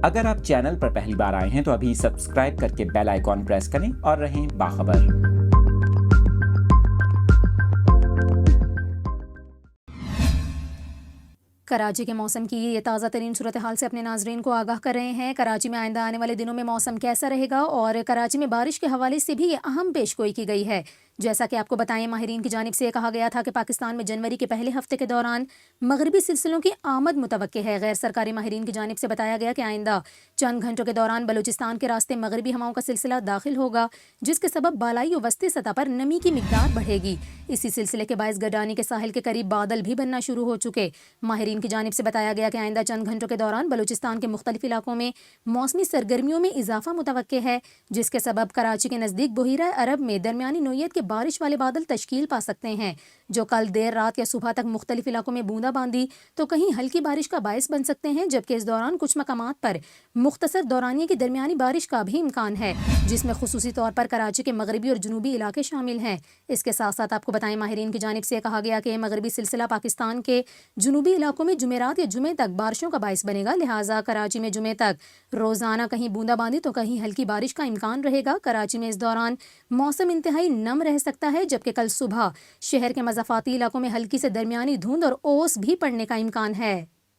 اگر آپ چینل پر پہلی بار آئے ہیں تو ابھی سبسکرائب کر کے بیل آئیکن پریس کریں اور رہیں باخبر۔ کراچی کے موسم کی یہ تازہ ترین صورتحال سے اپنے ناظرین کو آگاہ کر رہے ہیں۔ کراچی میں آئندہ آنے والے دنوں میں موسم کیسا رہے گا اور کراچی میں بارش کے حوالے سے بھی یہ اہم پیشگوئی کی گئی ہے۔ جیسا کہ آپ کو بتائیں، ماہرین کی جانب سے یہ کہا گیا تھا کہ پاکستان میں جنوری کے پہلے ہفتے کے دوران مغربی سلسلوں کی آمد متوقع ہے۔ غیر سرکاری ماہرین کی جانب سے بتایا گیا کہ آئندہ چند گھنٹوں کے دوران بلوچستان کے راستے مغربی ہواؤں کا سلسلہ داخل ہوگا، جس کے سبب بالائی و وسطی سطح پر نمی کی مقدار بڑھے گی۔ اسی سلسلے کے باعث گڈانی کے ساحل کے قریب بادل بھی بننا شروع ہو چکے۔ ماہرین کی جانب سے بتایا گیا کہ آئندہ چند گھنٹوں کے دوران بلوچستان کے مختلف علاقوں میں موسمی سرگرمیوں میں اضافہ متوقع ہے، جس کے سبب کراچی کے نزدیک بحیرہ عرب میں درمیانی نوعیت کے بارش والے بادل تشکیل پا سکتے ہیں، جو کل دیر رات یا صبح تک مختلف علاقوں میں بوندا باندی تو کہیں ہلکی بارش کا باعث بن سکتے ہیں، جبکہ اس دوران کچھ مقامات پر مختصر دورانیے کی درمیانی بارش کا بھی امکان ہے، جس میں خصوصی طور پر کراچی کے مغربی اور جنوبی علاقے شامل ہیں۔ اس کے ساتھ ساتھ آپ کو بتائیں، ماہرین کی جانب سے کہا گیا کہ مغربی سلسلہ پاکستان کے جنوبی علاقوں میں جمعرات یا جمعے تک بارشوں کا باعث بنے گا، لہٰذا کراچی میں جمعے تک روزانہ کہیں بوندا باندی تو کہیں ہلکی بارش کا امکان رہے گا۔ کراچی میں اس دوران موسم انتہائی نم رہ سکتا ہے، جبکہ کل صبح شہر کے مضافاتی علاقوں میں ہلکی سے درمیانی دھند اور اوس بھی پڑنے کا امکان ہے۔